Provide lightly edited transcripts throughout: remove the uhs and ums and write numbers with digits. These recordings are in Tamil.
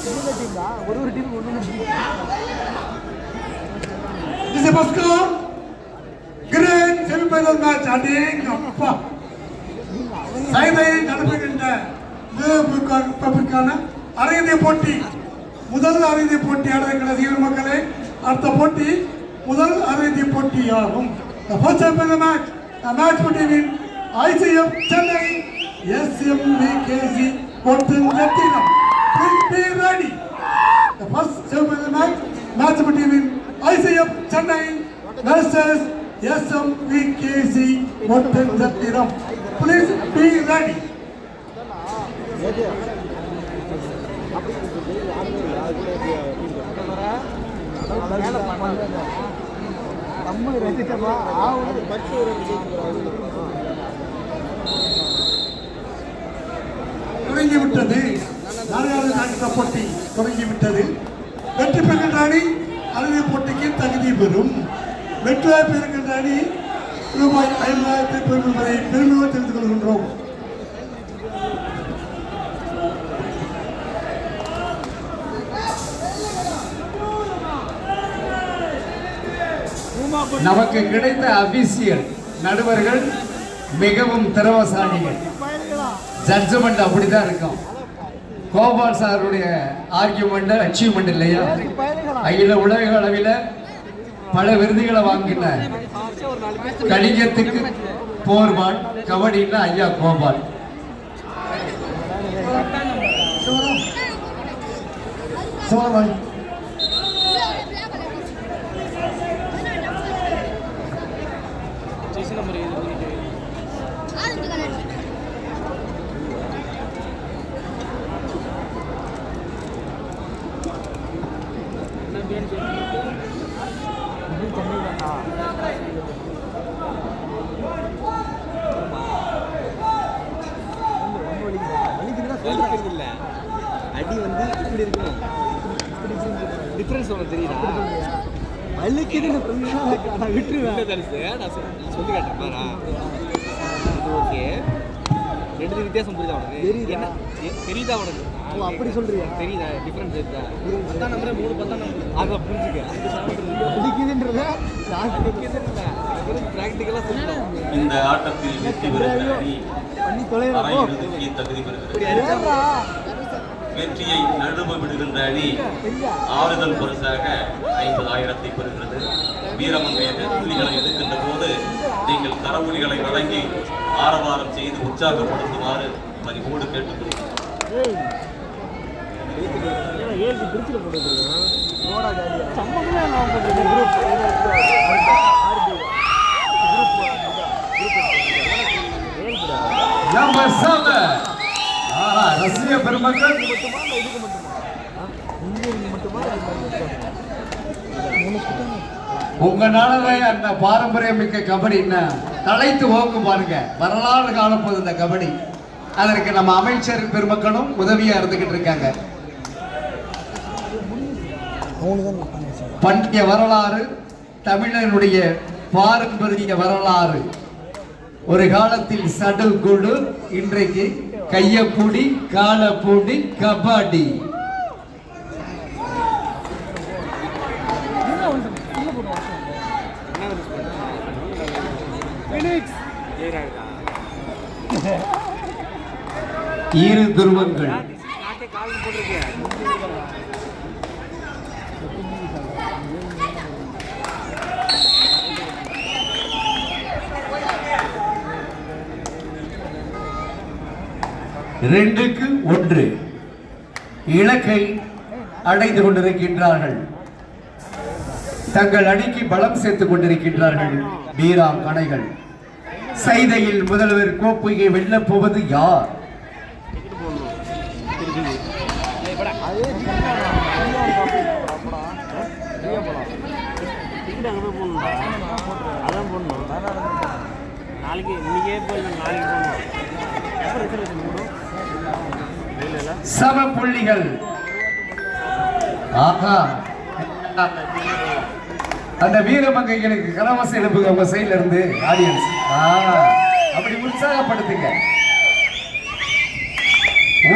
This is a first score. Great semi-final match. Ading appa. சைதையை நடப்புகின்ற அரையிறுதி போட்டி முதல் அரையிறுதி போட்டியாளர் கடைசி மக்களே அடுத்த போட்டி முதல் அரையிறுதி போட்டியாகும். The first semi-final match, a match between ICF Chennai, SMVKC Kottanathiram. Please be ready. The first semi-final match between ICF Chennai versus SMVKC Kottanathiram. Please be ready. தொடங்கிவிட்டது. நான்காவது நாட்கள போட்டி தொடங்கிவிட்டது. வெற்றி பெறுகின்ற அணி அறுதி போட்டிக்கு தகுதி பெறும். வெற்றி பெறுகின்ற அணி ரூபாய் 50,000 பெறுவதை பெருமையோடு தெரிந்து கொள்கின்றோம். நமக்கு கிடைத்த அபிஷியல் நடுவர்கள் மிகவும் திறமசாலிகள். ஜட்ஜ்மெண்ட் அப்படிதான் இருக்கும். கோபால் சாருடைய ஆர்கியூமெண்ட் அச்சீவ்மெண்ட் இல்லையா? அகில உலக அளவில் பல விருதுகளை வாங்கின கணிகத்துக்கு போர்வான் கபடின்னா ஐயா கோபால். அடி வந்து இப்படி இருக்கணும், டிஃபரன்ஸ் உனக்கு தெரியுதா? அழுக்குதுன்னு நான் விட்டுருவேன். நான் சொல்லி காட்டுறேன். இது ஓகே, ரெண்டு வித்தியாசம் புரியுதா உனக்கு? தெரியுதா உனக்கு? அப்படி சொல்றியா? தெரியுதா டிஃபரன்ஸ் இருக்கா? 10 நம்பர் 3 10 நம்பர் அத புரிஞ்சுக்க. அழுக்குதுன்றத பிராக்டிகலா சொல்றேன். இந்த ஆட்டத்தில் வெற்றி பெறுகிற அணி பண்ணி தொலைறப்போ தகுதி பெறுகிறது. வெற்றியை நழுவ விடுகின்ற அணி ஆறுதல் பரிசாக 50,000 பெறுகிறது. வீரமங்கைய புலிகளை எடுக்கின்ற போது நீங்கள் தரவுலிகளை வழங்கி ஆரவாரம் செய்து உற்சாகப்படுத்துமாறு மதிப்போடு கேட்டுக்கொள்கிறேன். ரசிக பெருமக்கள், உங்களால அந்த பாரம்பரியமிக்க கபடி தலைத்து ஓங்கும் பாருங்க. வரலாறு காலப்போது இந்த கபடி. அதற்கு நம்ம அமைச்சர் பெருமக்களும் உதவியா இருந்துகிட்டு இருக்காங்க. பண்டைய வரலாறு, தமிழனுடைய பாரம்பரிய வரலாறு. ஒரு காலத்தில் சடல் குழு, இன்றைக்கு கையப்பூடி, காலப்பூடி, கபாடி. இரு துருவங்கள். ரெண்டுக்கு 1 இலக்கை அடைந்து கொண்டிருக்கின்றார்கள். தங்கள் அணிக்கு பலம் சேர்த்துக் கொண்டிருக்கின்றார்கள் வீரா கணைகள். சைதையில் முதல்வர் கோப்பையை வெல்லப் போவது யார்? சம புள்ளிகள். அந்த வீரமங்கைகளுக்கு கரவச எழுப்புங்க உங்க சைட்ல இருந்து ஆடியன்ஸ். அப்படி உற்சாகப்படுத்துங்க.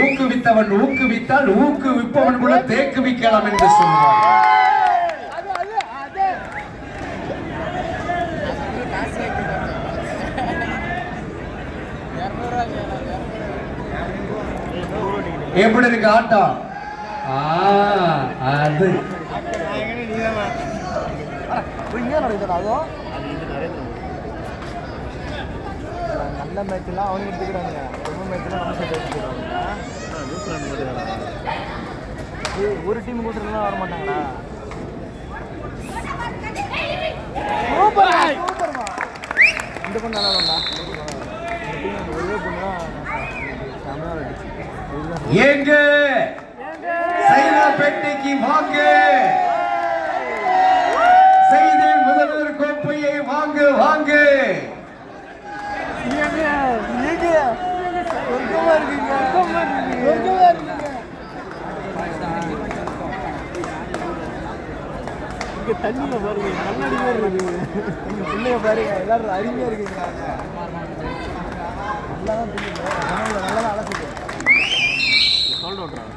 ஊக்குவித்தவன் ஊக்குவித்தால் ஊக்குவிப்பவன் கூட தேக்குவிக்கலாம் என்று சொல்வார். எப்படி இருக்கு ஆட்டம்? அது நல்ல மேட்ச்லாம் அவனுக்கு எடுத்துக்கிறாங்க. ரொம்ப மேட்ச்லாம் நம்ம சைடு எடுத்துக்கிறாங்க. ஒரு டீம் கூட்டுறதுலாம் வர மாட்டாங்களா? சூப்பர்மா. இந்த பொண்ணு நல்லா இருந்தா. இந்த டீம் ஒரே பொண்ணு தான் செமையா அடிச்சு. ஏங்க சைனா பெட்டிக்கு வாங்க, செய்தி முதல்வர் கோப்பையை வாங்க வாங்க. தண்ணியில பாருங்க, கண்ணாடி மாதிரி இருக்கு. எங்க பிள்ளைய பாருங்க, எல்லாரும் அருமையா இருக்குங்க. நல்லா தான் தெரியுது, நல்லா தான் அழைச்சிட்டு சொல்ல விட்றாங்க.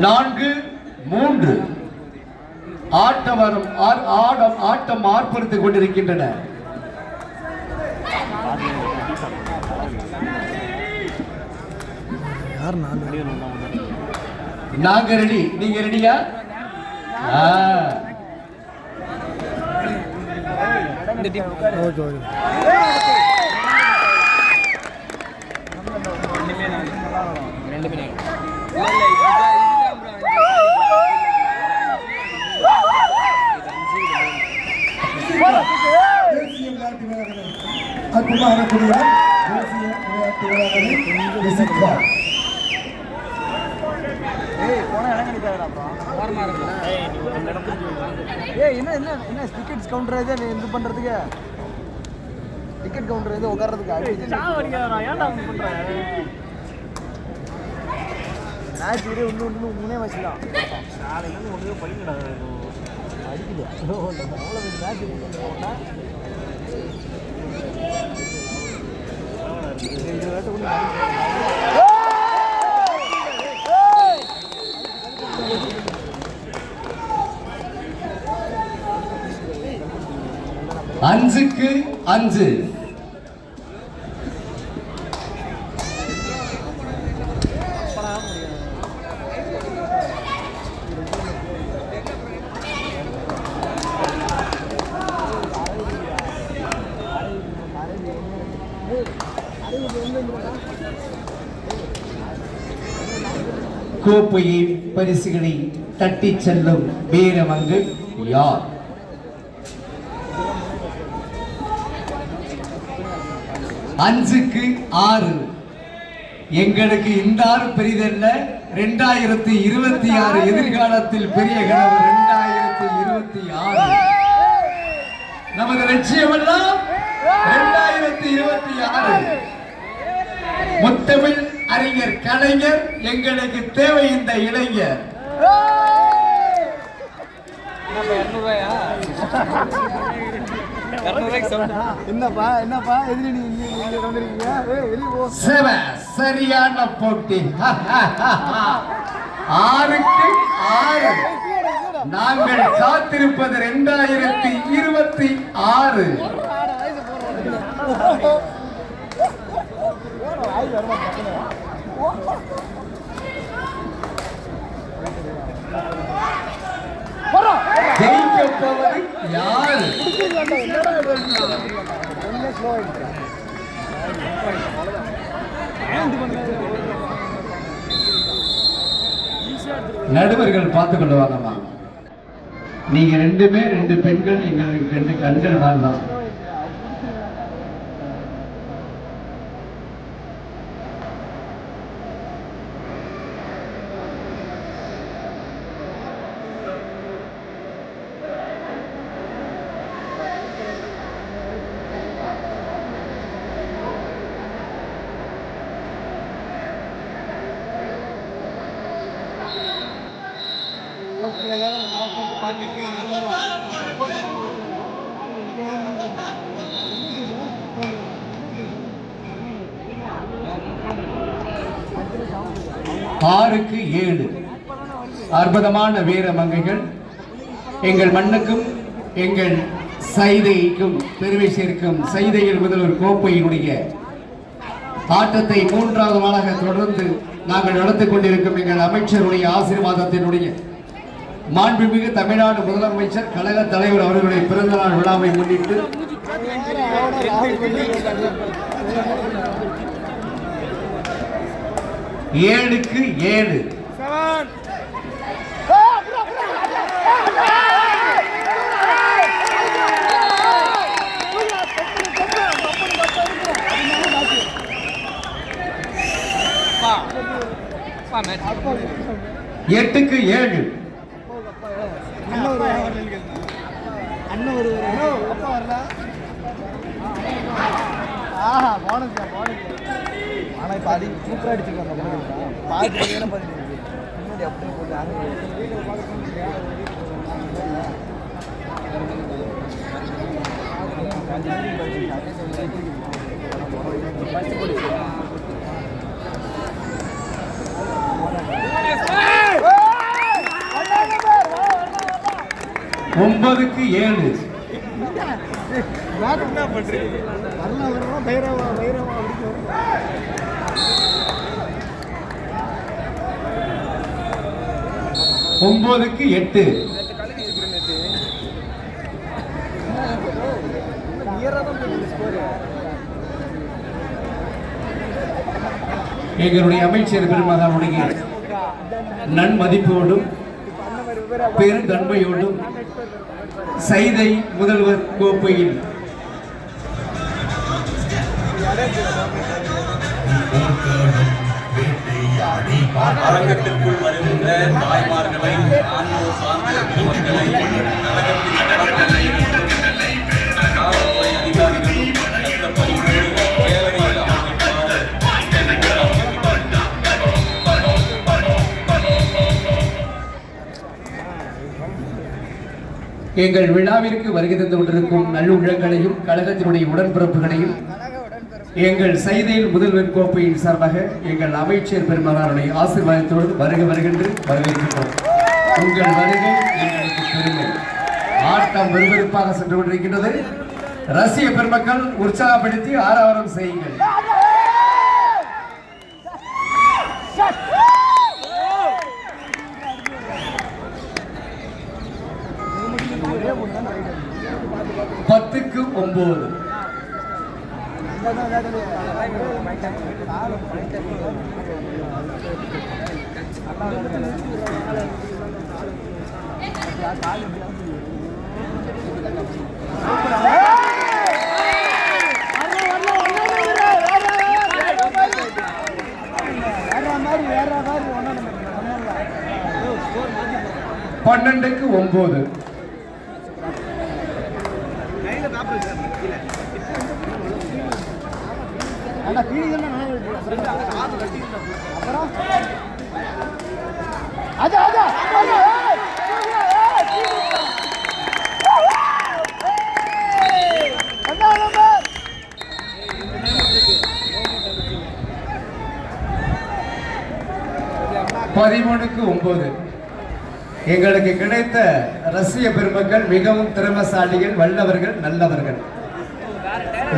4-3 ஆட்டம் ஆர்ப்பரித்துக் கொண்டிருக்கின்றன. நாங்க ரெடி, நீங்க ரெடியா? தேசிய விளையாட்டு வீரர்களை அற்புதமாக கூடிய தேசிய விளையாட்டு வீரர்களை ரசிக்கிறார். என்ன டிக்கெட்ஸ் கவுண்டர் இது இது பண்றதுக்கு, டிக்கெட் கவுண்டர் இது உட்கார்றதுக்கு மேட்ச் ஒரே ஒன்று மூணே மேட்ச் தான். நாளைக்கு ஒன்றே படிக்கடா அடிக்குது. அவ்வளோ மேட்ச் போட்டோம்னா அஞ்சுக்கு 5. கோப்பையை பரிசுகளை தட்டி செல்லும் வீரமங்கு யார்? அஞ்சுக்கு 6. எங்களுக்கு இந்த ஆறு பெரிதல்ல. 2026 எதிர்காலத்தில் பெரிய கனவு 2026. நமது லட்சியமெல்லாம் 2026. முத்தமிழ் அறிஞர் கலைஞர் எங்களுக்கு தேவை இந்த இளைஞர். என்னப்பா எதிரி நீங்க வந்திருக்கீங்க. சரியான போட்டி. 6க்கு 6. நாங்கள் காத்திருப்பது 2026. ஜெயிக்கப்போவது யாரு? நடுவர்கள் பார்த்து கொண்டு வாங்கம்மா. நீங்க 2 பெண்கள், எங்களுக்கு 2 கண்கள் தான். 6க்கு 7 அற்புதமான வீர மங்கைகள் எங்கள் மண்ணுக்கும் எங்கள் சைதைக்கும் பெருமை சேர்க்கும் சைதையில் முதல்வர் கோப்பையினுடைய ஆட்டத்தை 3வது நாளாக தொடர்ந்து நாங்கள் நடத்திக் கொண்டிருக்கும் எங்கள் அமைச்சருடைய ஆசீர்வாதத்தினுடைய மாண்புமிகு தமிழ்நாடு முதலமைச்சர் கழக தலைவர் அவர்களுடைய பிறந்தநாள் விழாவை முன்னிட்டு ஏழுக்கு 7 8க்கு 7 ஆனா இப்ப அது சூப்பரா அடிச்சிருக்காங்க பாத்து முன்னாடி அப்படியே ஒன்பதுக்கு 7 9க்கு 8 எங்களுடைய அமைச்சர் பெருமகனுடைய நன்மதிப்போடும் பெருந்தன்மையோடும் சைதை முதல்வர் கோப்பையில் அரங்கத்திற்குள் வருகின்ற தாய்மார்களை ஆன்மீக சார்ந்த பொதுமக்களை கழகத்தின் காவல்துறை அதிகாரிகளும் அடுத்த பணிகளில் வேலையில் எங்கள் விழாவிற்கு வருகை தந்து கொண்டிருக்கும் நல்லுள்ளங்களையும் கழகத்தினுடைய உடன்பிறப்புகளையும் எங்கள் சைதையில் முதல்வர் கோப்பையின் சார்பாக எங்கள் அமைச்சர் பெருமகனுடைய ஆசீர்வாதத்தோடு வருகின்ற வரவேற்கின்றோம். உங்கள் வருகை எங்களுக்கு பெருமை. ஆட்டம் விறுவிறுப்பாக சென்று கொண்டிருக்கின்றது. ரசிக பெருமக்கள் உற்சாகப்படுத்தி ஆரவாரம் செய்யுங்கள். பத்துக்கு 9 12க்கு 9 13க்கு 9 எங்களுக்கு கிடைத்த ரசிக பெருமக்கள் மிகவும் திறமசாலிகள், வல்லவர்கள், நல்லவர்கள்.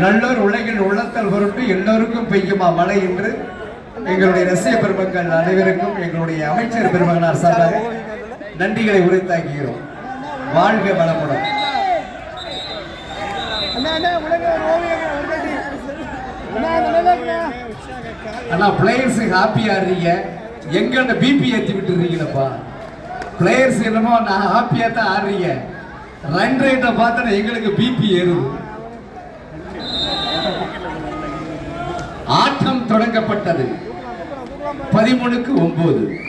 நல்லோர் உலகில் உள்ளத்தல் பொருட்டு எல்லோருக்கும் பெய்யுமா மழை என்று எங்களுடைய ரசிக பெருமக்கள் அனைவருக்கும் எங்களுடைய அமைச்சர் பெருமகனார் சார்பாக நன்றிகளை உரைத்தாக்குகிறோம். வாழ்க வளமுடன். ஆனா பிளேயர்ஸ் ஹாப்பியா இருந்தீங்க, எங்கள்கிட்ட பிபி ஏற்றி விட்டுறீங்களப்பா. பிளேயர்ஸ் என்னமோ நான் ஹாப்பியா தான் ஆடுறீங்க, ரன் ரேட்டை பார்த்தா எங்களுக்கு பிபி ஏறுது. ஆட்டம் தொடங்கப்பட்டது. 13க்கு 9 13க்கு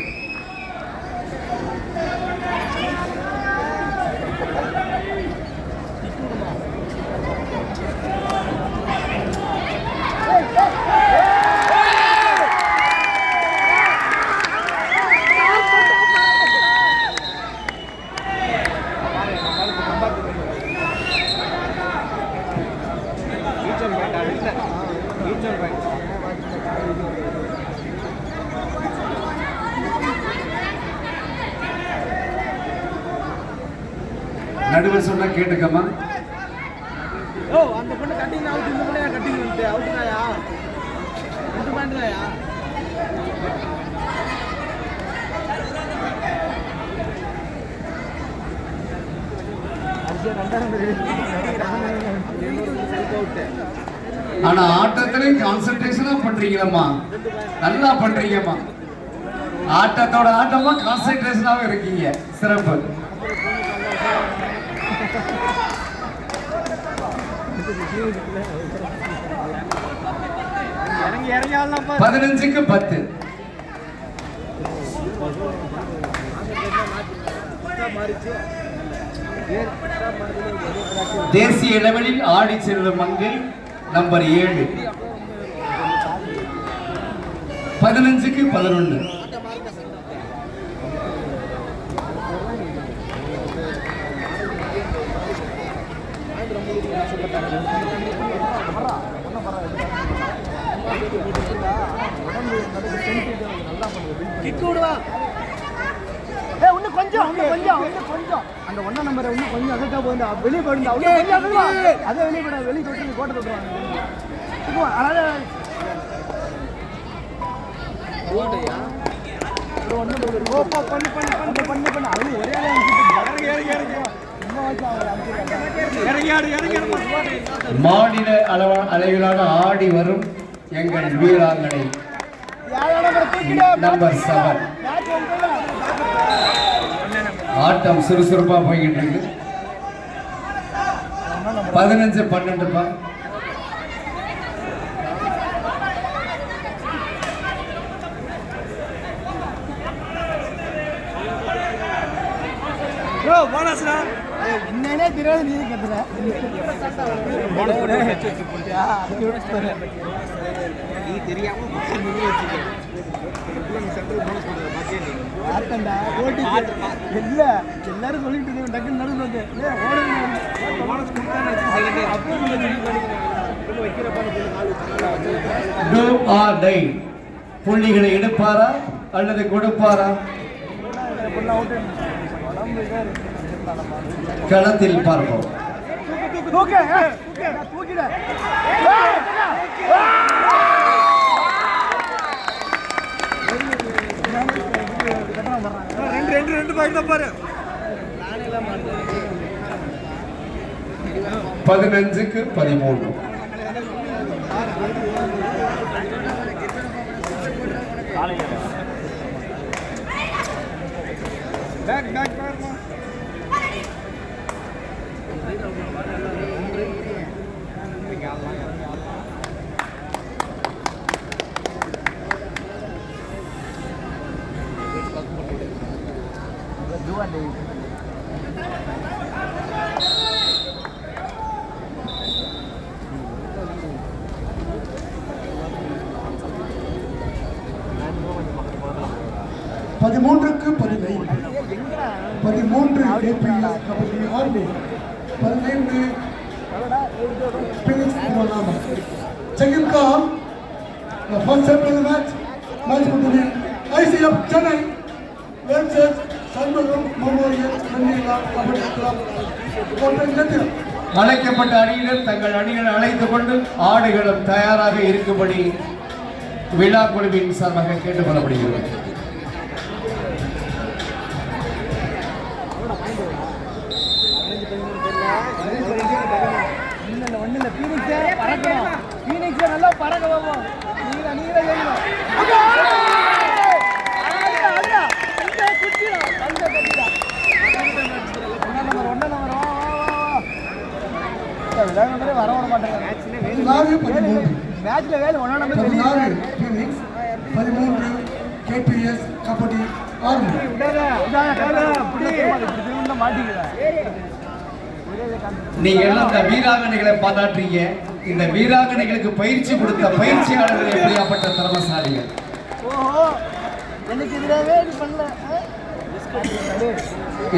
நடுவர் சொன்னா கேட்டுக்கம்மா. ஓ அந்த பொண்ணு கட்டிங் அவுட், இந்த பொண்ணு கட்டிங் வந்து அவுட்னாயா? ரெண்டு பாயிண்ட்னாயா? ஆனா ஆட்டத்திலையும் கான்சென்ட்ரேஷனா பண்றீங்களம்மா, நல்லா பண்றீங்கம்மா. ஆட்டத்தோட ஆட்டமா கான்சென்ட்ரேஷனாவும் இருக்கீங்க, சிறப்பு. 15க்கு 10. தேசிய லெவலில் ஆடி செல்லும் மங்கை நம்பர் 7. 15க்கு 11. இன்னும் கொஞ்சம் அந்த ஒன்னா நம்பரை இன்னும் கொஞ்சம் அதற்கா போய் வெளியே போயிருந்தா அதே வெளியே போட வெளியே தொட்டு கோட்டை தொட்டுருவாங்க. அதனால மாநில அளவிலான ஆடி வரும் எங்கள் வீராங்கனை நம்பர் 7. ஆட்டம் சுறுசுறுப்பா போய்கிட்டு இருக்கு. 15-12. என்னன்னே தெரியாது நீ கத்துற. நீ தெரியாம இல்ல எல்லாரும் சொல்லிட்டு டக்குன்னு நடுவில் வந்து புள்ளிகளை எடுப்பாரா அல்லது கொடுப்பாரா? களத்தில் பார்ப்போம். ரெண்டு பாயிண்ட் பாரு. 15க்கு 13. பதிமூன்றுக்கு 15. 13 APS kabaddi army. 15 Phoenix Monama. Second call, the first set of the match between ICF Chennai versus Sandaram Memorial Mandila Kabaddi Club. அழைக்கப்பட்ட அணியினர் தங்கள் அணிகளை அழைத்துக் கொண்டு ஆடுகளும் தயாராக இருக்கும்படி விழா குழுவின் சார்பாக கேட்டுக் கொள்ளப்படுகிறது. நல்லா பறக்க போவோம். வர மாட்டாங்க. மேட்ச்ல வேலை 13 KPS கபடி ஆர்மி. நீங்க எல்லாம் இந்த வீராங்கனைகளை பாராட்டுறீங்க. இந்த வீராங்கனைகளுக்கு பயிற்சி கொடுத்த பயிற்சியாளர்கள் எப்படியாப்பட்ட திறமசாலிகள்.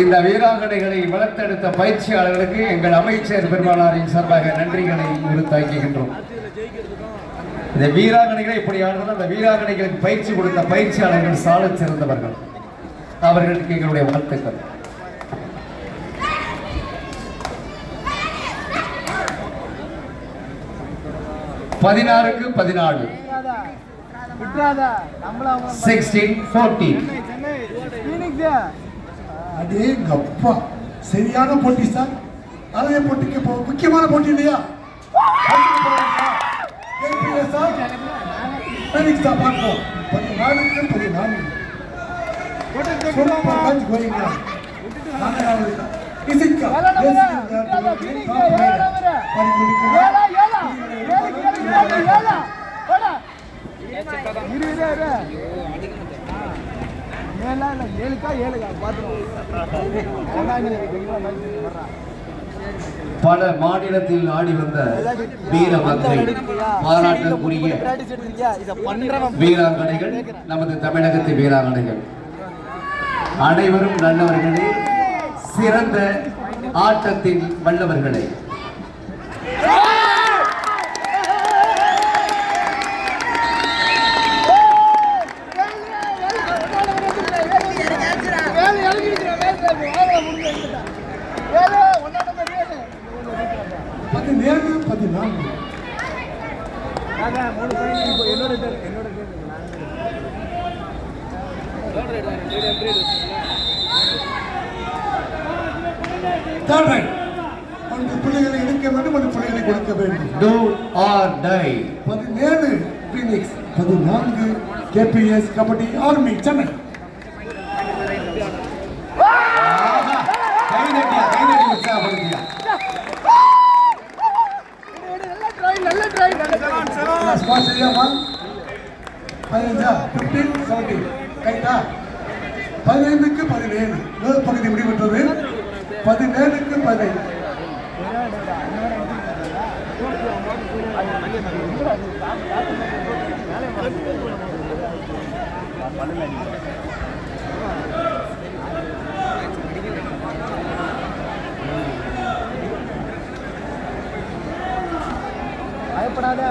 இந்த வீராங்கனைகளை வளர்த்தெடுத்த பயிற்சியாளர்களுக்கு எங்கள் அமைச்சர் பெருமானாரின் சார்பாக நன்றிகளை உறுத்தாக்குகின்றோம். இந்த வீராங்கனைகளை இப்படி ஆடுறதுனா அந்த வீராங்கனைகளுக்கு பயிற்சி கொடுத்த பயிற்சியாளர்கள் சாலச் சிறந்தவர்கள். அவர்களுக்கு எங்களுடைய வாழ்த்துக்கள். 16க்கு 14. 16-14. அடே கப்பா, சரியான போட்டி சார். அரைய போட்டிக்கு முக்கியமான போட்டி இல்லையா? ஃபீனிக்ஸ் தான் பார்ப்போம். 14க்கு 14. Super match going on. நான்காவது இசிக்கா பல மாநிலத்தில் ஆடி வந்த வீர மங்கை பாராட்டக்கூடிய வீராங்கனைகள், நமது தமிழகத்தின் வீராங்கனைகள் அனைவரும் நல்லவர்களே, சிறந்த ஆட்டத்தின் வல்லவர்களே. பிள்ளைகளை எடுக்க வேண்டும், அந்த பிள்ளைகளை கொடுக்க வேண்டும். Do or die. 17 Phoenix, 14 KBS kabaddi army Chennai. கைதட்டி உற்சாகப்படுத்தியா. சரியா 15 15 17 கைதா. 15க்கு 17 முதல் பகுதி முடிவெற்றது. 17க்கு 17. பயப்படாத.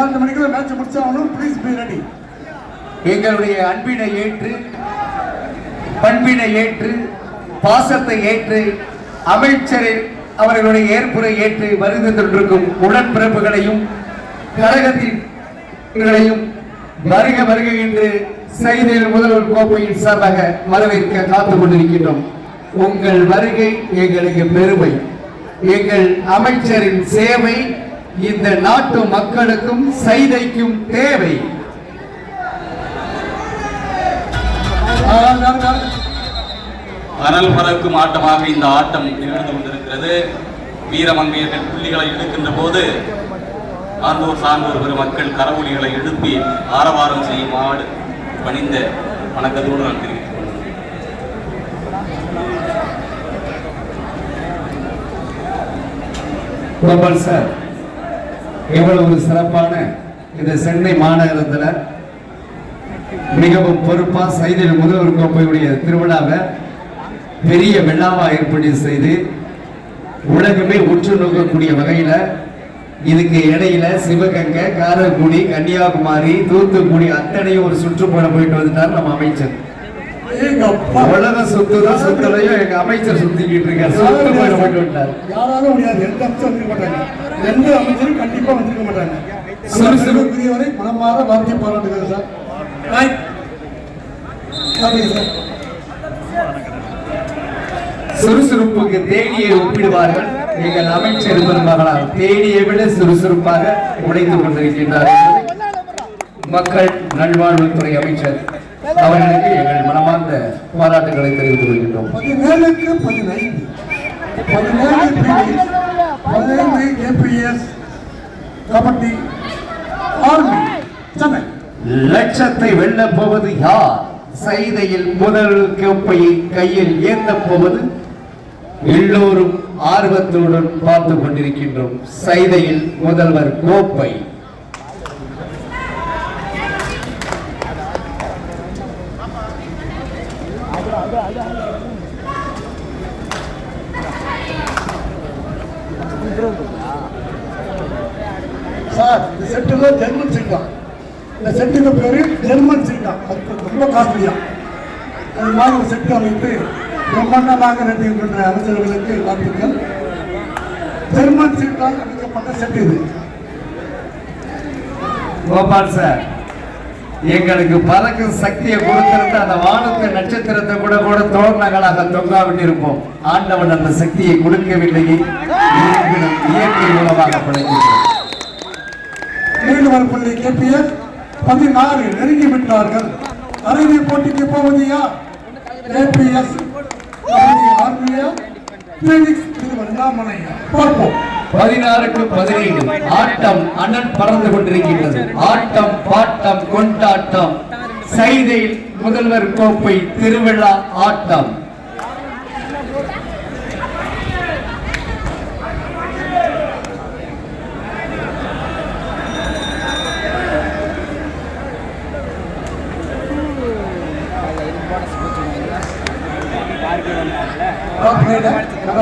7 மணிக்குள்ள மேட்ச் முடிச்சாகணும். Please be ready. எங்களுடைய அன்பினை ஏற்று, பண்பினை ஏற்று, பாசத்தை ஏற்று, அமைச்சரின் அவர்களுடைய ஏற்புரை ஏற்று வருகை தந்திருக்கும் உடன்பிறப்புகளையும் கழகத்தின் வருக வருக என்று செய்தியில் முதல்வர் கோப்பையின் சார்பாக வரவேற்க காத்துக் கொண்டிருக்கின்றோம். உங்கள் வருகை எங்களுக்கு பெருமை. எங்கள் அமைச்சரின் சேவை இந்த நாட்டு மக்களுக்கும் செய்திக்கும் தேவை. அனல் பறக்கும் ஆட்டமாக இந்த ஆட்டம் நிகழ்ந்து கொண்டிருக்கிறது. வீரமங்கையர்கள் புள்ளிகளை எடுக்கின்ற போது ஆண்டோர் சான்றோர் பெருமக்கள் கரவொலிகளை எழுப்பி ஆரவாரம் செய்யுமாறு பணிந்த வணக்கத்தோடு நான் தெரிவித்துக் கொள்கிறேன். கோபால் சார், எவ்வளவு சிறப்பான இந்த சென்னை மாநகரத்தில் மிகவும் பொறுப்பா செய்தியில் முதல்வர் கோப்பையுடைய திருவிழாவை பெரிய விழாவா ஏற்பாடு செய்து உலகமே உற்று நோக்கக்கூடிய வகையில இதுக்கு இடையில சிவகங்கை, காரைக்குடி, கன்னியாகுமரி, தூத்துக்குடி அத்தனையும் ஒரு சுற்றுப்பயணம் போயிட்டு வந்துட்டார் நம்ம அமைச்சர். உலக சுத்துதான் சுத்தலையும் எங்க அமைச்சர் சுத்திக்கிட்டு இருக்காரு. சுற்றுப்பயணம் போயிட்டு வந்துட்டார். யாராலும் முடியாது. எந்த அமைச்சரும் வந்திருக்க மாட்டாங்க. எந்த அமைச்சரும் கண்டிப்பா வந்திருக்க மாட்டாங்க. சுறுசுறுப்புரியவரை மனமாற வார்த்தை பாராட்டுகிறது சார். சுறுசுறுப்புக்கு தேனியை ஒப்பிடுவார்கள். எங்கள் அமைச்சர் பெருமகளால் தேனியை விட சுறுசுறுப்பாக உழைத்துக் கொண்டிருக்கின்றார். மக்கள் நல்வாழ்வுத்துறை அமைச்சர் அவர்களுக்கு எங்கள் மனமார்ந்த பாராட்டுகளை தெரிவித்துக் கொள்கின்றோம். 17 APS கபடி ஆர்மி சென்னை. லட்சத்தை வெல்ல போவது யார்? செய்தியில் முதல் கோப்பையை கையில் ஏந்த போவது எல்லோரும் ஆர்வத்துடன் பார்த்து கொண்டிருக்கின்றோம். செய்தியில் முதல்வர் கோப்பை. சார், இந்த செட்டுல ஜெர்மன் சீட்டா. இந்த செட்டுக்கு பேரு ஜெர்மன் சீட்டா. அது ரொம்ப காஸ்ட்லியா. அது மாதிரி ஒரு செட்டு அமைத்து பிரம்மாண்டமாக நடத்துகின்ற அமைச்சர்களுக்கு வாழ்த்துக்கள். ஜெர்மன் சீட்டால் அமைக்கப்பட்ட செட்டு இது. கோபால் சார், எங்களுக்கு பறக்கும் சக்தியை கொடுத்திருந்த அந்த வானத்து நட்சத்திரத்தை கூட தோரணங்களாக தொங்காவிட்டு இருப்போம். ஆண்டவன் அந்த சக்தியை கொடுக்கவில்லையே. இயற்கை மூலமாக படைக்கின்றோம். நீண்டுவரப்பள்ளி KPS 16 நெருங்கி விட்டார்கள். அறுதி போட்டிக்கு போவது யார்? APS ஆர்மியா, பீனிக்ஸ் திருவண்ணாமலையா? பார்ப்போம். 16க்கு 17 ஆட்டம் அண்ணன் பறந்து கொண்டிருக்கின்றது. ஆட்டம் பாட்டம் கொண்டாட்டம். செய்தியில் முதல்வர் கோப்பை திருவிழா ஆட்டம்.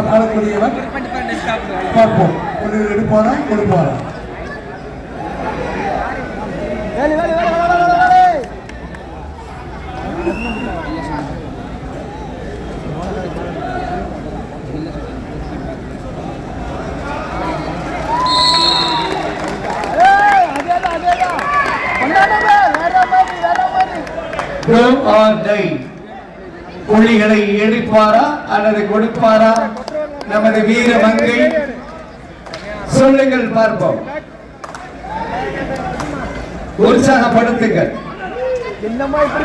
பாடக்கூடியவர் பார்ப்போம். எடுப்பாரா கொடுப்பாரா? புள்ளிகளை எடுப்பாரா அல்லது கொடுப்பாரா நமது வீர மங்கை? சொல்லுங்கள், பார்ப்போம். உற்சாகப்படுத்துங்கள். என்னமா இப்படி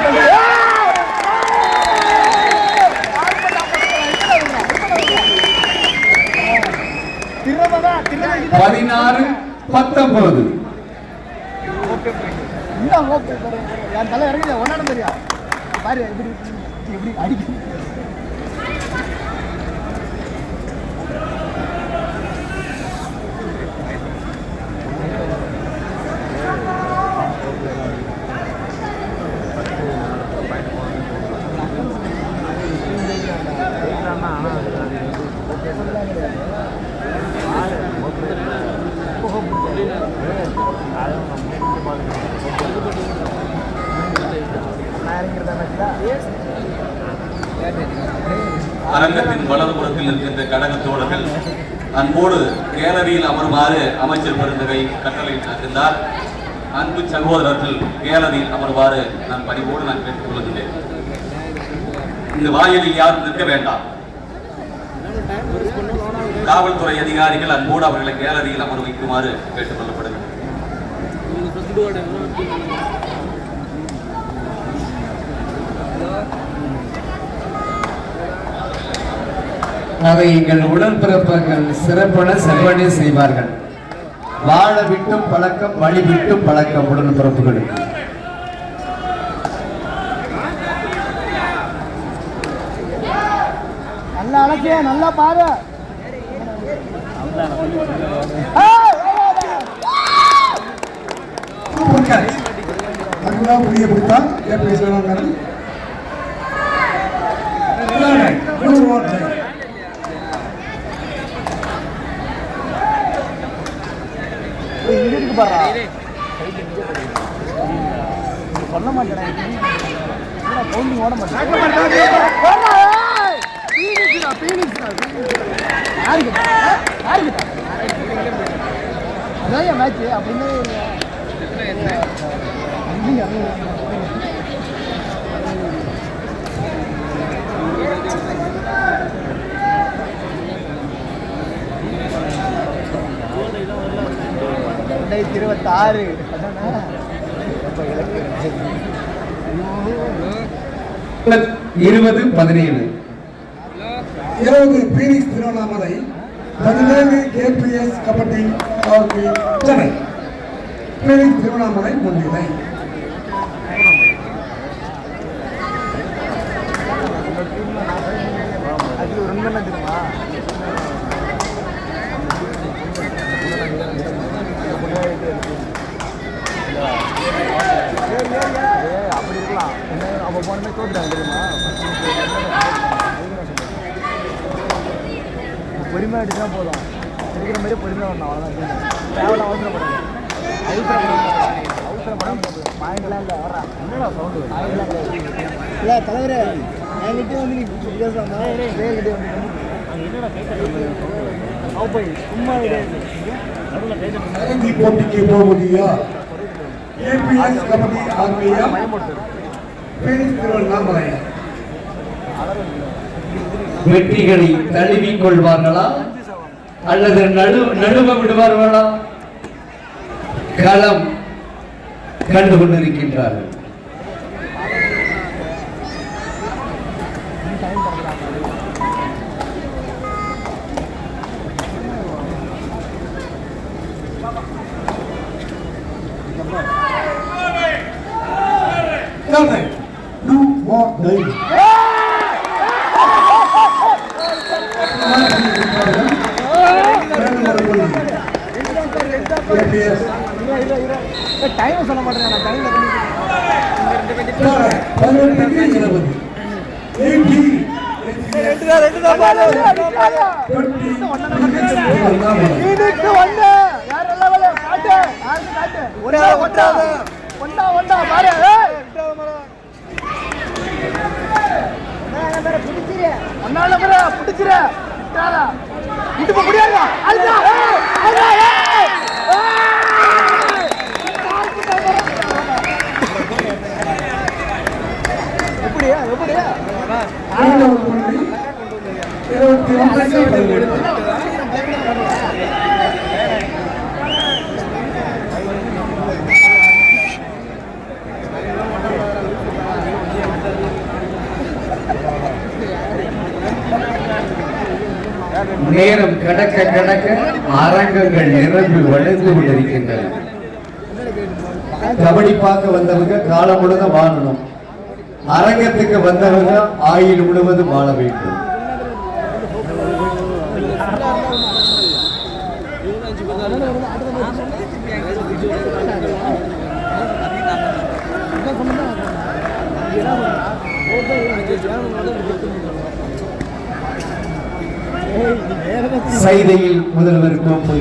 16-19 என் தலை இறங்கி ஒன்னாட தெரியா பாரு எப்படி எப்படி அடிக்க அரங்கத்தின் வலதுபுறத்தில் இருக்கின்ற கழக தோழர்கள் அன்போடு கேலரியில் அமருமாறு அமைச்சர் பெருந்தகை கட்டளையிட்டிருக்கின்றார். அன்பு சகோதரர்கள் கேலரியில் அமருமாறு நான் பணிவோடு நான் கேட்டுக் கொள்கின்றேன். இந்த வாயிலில் யாரும் நிற்க வேண்டாம். காவல்துறை அதிகாரிகள் அன்போடு அவர்களை கேலரியில் அமர வைக்குமாறு கேட்டுக் கொள்ளப்படுகிறது. அதை எங்கள் உடன்பிறப்பர்கள் சிறப்பான செவ்வனே செய்வார்கள். வாழ விட்டும் பழக்கம், வழி விட்டும் பழக்கம் உடன்பிறப்புகளுக்கு. நல்லா அழைச்சியா, நல்லா பாரு. புரிய பிடித்தான் இருக்கு பாரு. சொல்ல மாட்டேன், ஓட மாட்டேன். அதான் மேட்ச் அப்படின்னு 2026 2017 20 Phoenix Tiruvannamalai, 17 KPS kabaddi hockey Chennai. Phoenix Tiruvannamalai முன்னிலை. அது ஒரு ரன் தெரியுமா? அப்படி இருக்கலாம். அப்போ போனமே தோற்றுட்டாங்க தெரியுமா? பொறுமையாக அடிச்சா போதும். இருக்கிற மாதிரி பொறுமையாக வரணும். அவ்வளோதான். தேவையில்ல அவசரப்படாது. அவசரப்படாமல் போகுது. மாயங்களாம் இல்லை. வர்றா என்னடா சவுண்டு? மாயங்களாம் இல்லை தலைவரே. என்கிட்ட வந்து நீ பேசாமா பேர்கிட்டே வந்து என்னடா போய் சும்மா இறுதி போட்டிக்கு போவதியா? KPS கபடி ஆர்மியா? பீனிக்ஸ் திருவண்ணாமலை. வெற்றிகளை தழுவிக் கொள்வார்களா அல்லது நடுவ விடுவார்களா? களம் கண்டு கொண்டிருக்கின்றார்கள். Do more day. டைம் சொல்ல மாட்டேன். நான் டைம்ல 21 நேரம் கடக்க கடக்க அரங்கங்கள் நிரம்பி வளர்ந்து கொண்டிருக்கின்றன. கபடி பார்க்க வந்தவங்க காலம் முழுவதும் வாழணும். அரங்கத்துக்கு வந்தவங்க ஆயுள் முழுவதும் வாழ வேண்டும். சைதையில் முதல்வர் கோப்பை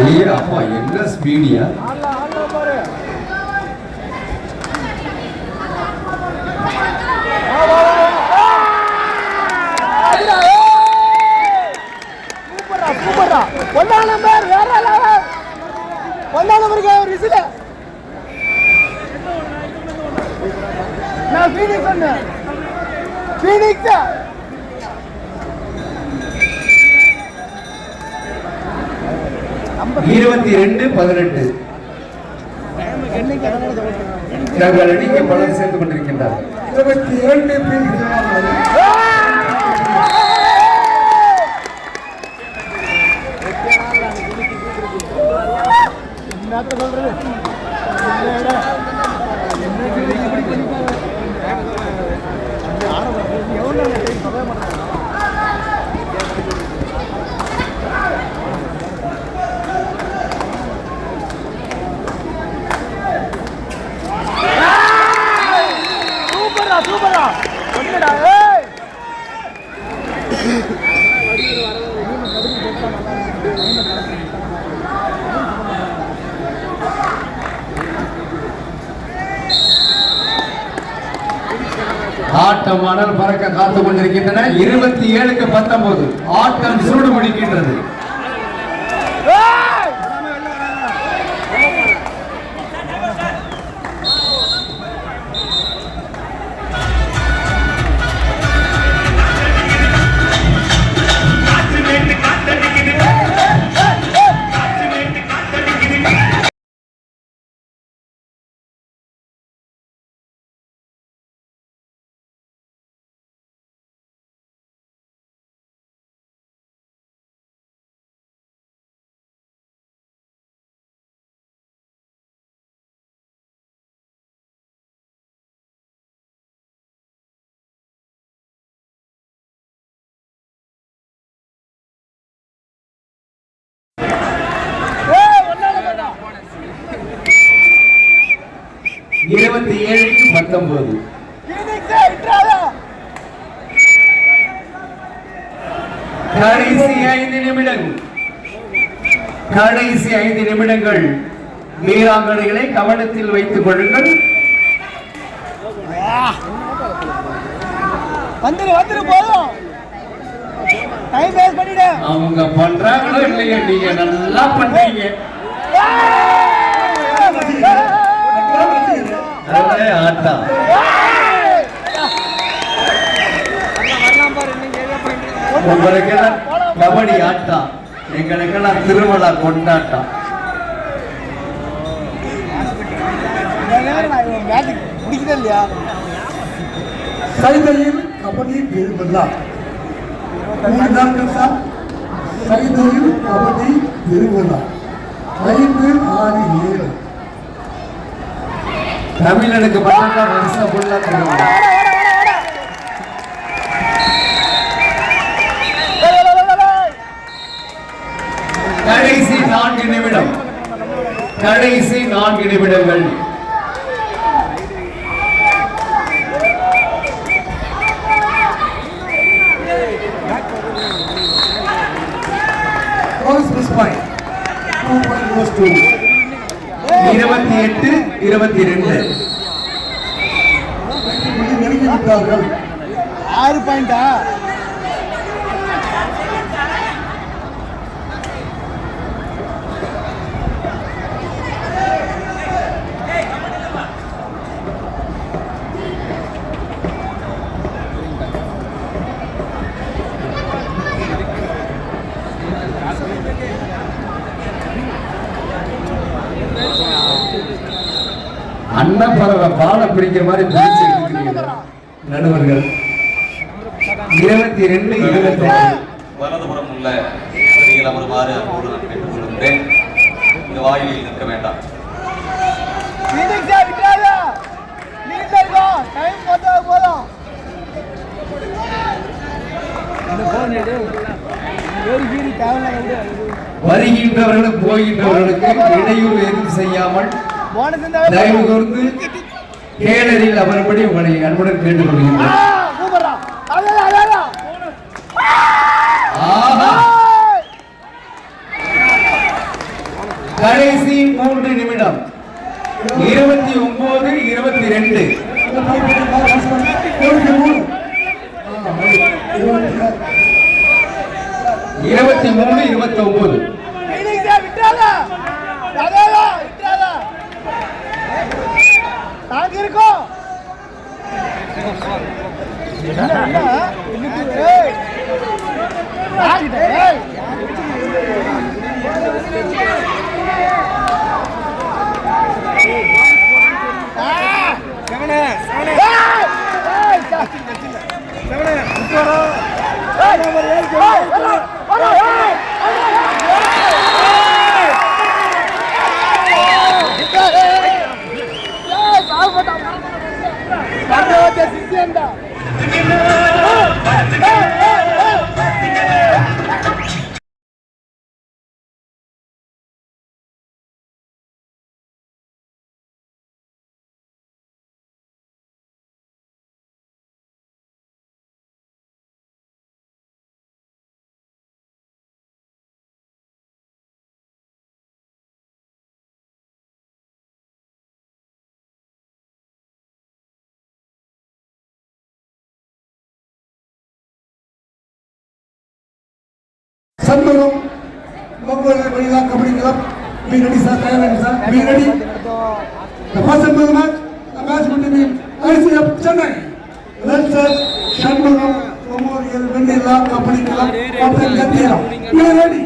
ஏய் அப்பா என்ன ஸ்பீடியா. நான் ஃபீனிக்ஸ் சொன்னேன். ஃபீனிக்ஸ் 22-18 தங்கள் அணிக்கு பலர் சேர்ந்து கொண்டிருக்கின்றார். 22 சூப்பரா என்னடா ஆட்டம் மணல் பறக்க காத்துக் கொண்டிருக்கின்றன. 27-19 ஆட்டம் சூடு பிடிக்கின்றது. கடைசி 5 நிமிடங்கள் வீராங்கனைகளை கவனத்தில் வைத்துக் கொள்ளுங்கள். வந்துரு போதும். டைம் வேஸ்ட் பண்ணிடு. அவங்க பண்றாங்களோ இல்லையா, நீங்க நல்லா பண்றீங்க. ஆட்டம் உங்களுக்கெல்லாம் கபடி ஆட்டம், எங்களுக்கெல்லாம் திருவிழா கொண்டாட்டம். இல்லையா சைதையில் கபடி திருவிழா 3 நாட்கள் தான். சைதையில் கபடி திருவிழா 5, 6, 7 தமிழனுக்கு 12 வருஷம் ஃபுல்லா திருவிழா. கடைசி 4 நிமிடம், கடைசி 4 நிமிடங்கள். மிஸ் பாயிண்ட் 2.2 28-22 நெருங்கி விட்டார்கள். 6 பாயிண்டா? அன்னப்பறவை பாலை பிடிக்கிற மாதிரி பிடிச்சு எடுத்துக்கிறீங்க நடுவர்கள். 22-22 வலதுபுறம் உள்ள வரியில் அமருமாறு அன்போடு நான் கேட்டுக் கொள்கின்றேன். இந்த வாயிலில் நிற்க வேண்டாம். வருகின்றவர்களும் போகின்றவர்களுக்கு இடையூறு எதுவும் செய்யாமல் தயவு கூர்ந்து கேலரியில் அமரும்படி உங்களை அன்புடன் கேட்டுக் கொள்கின்றேன். கடைசி 3 நிமிடம். 29 22 23 29. Shanmugam kabaddi club be ready sir, sir, be ready. The first and the match, the match between ICF Chennai versus Shanmugam Memorial Vanilla Kabadi Club of the Gathia. Be ready.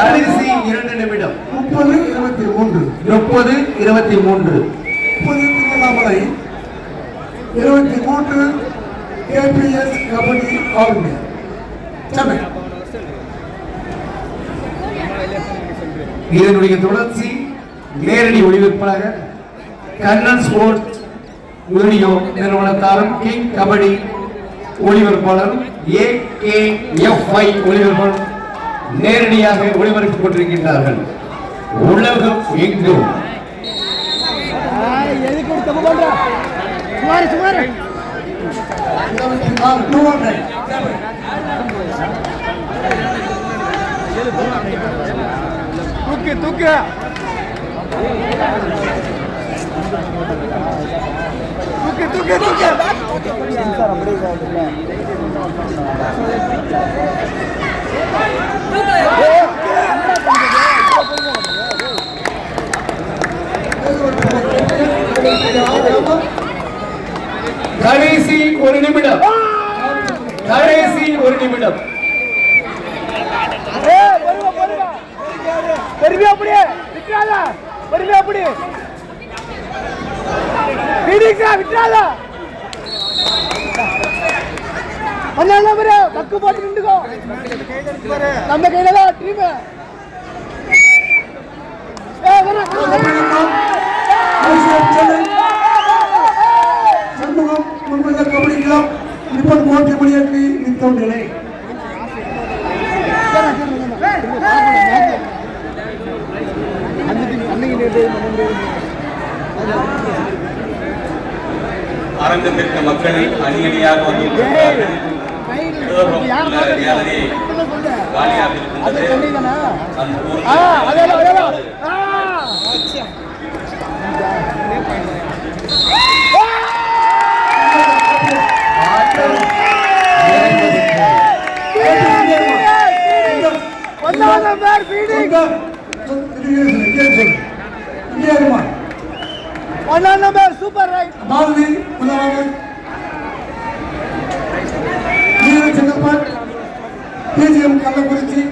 கடைசி 2 நிமிடம். 30 23 30 23 திருவண்ணாமலை 23 KPS கபடி ஆர்மி சென்னை. இதனுடைய தொடர்ச்சி நேரடி ஒளிபரப்பாக கண்ணன் ஸ்போர்ட்ஸ் வீடியோ நிறுவனத்தாரும் கிங் கபடி ஒளிபரப்பாளரும் AKFI ஒளிபரப்பாளர் நேரடியாக ஒளிபரப்பிக் கொண்டிருக்கின்றார்கள். உலகம் எங்கும் தூக்கு கடைசி 1 நிமிடம். கடைசி 1 நிமிடம். பெருமையா அப்படியே விட்டுறாதா, பெருமையா அப்படி விட்டுறாதா. பக்கு போட்டு நின்றுக்கோ, நம்ம கையில தான் டீம். சண்முகம் முன்பு கபடி கிளப் நிப்பன் கோட்டை மணியாற்றி நிற்கவில்லை. அரங்கத்திற்கு மக்கள் அணி அணியாக வந்திருக்கிறார்கள். காலியாக இருக்கின்றது. சூப்பர் ரைட் பாரதி முதலாவது செங்கல்பட்டு KGM கள்ளக்குறிச்சி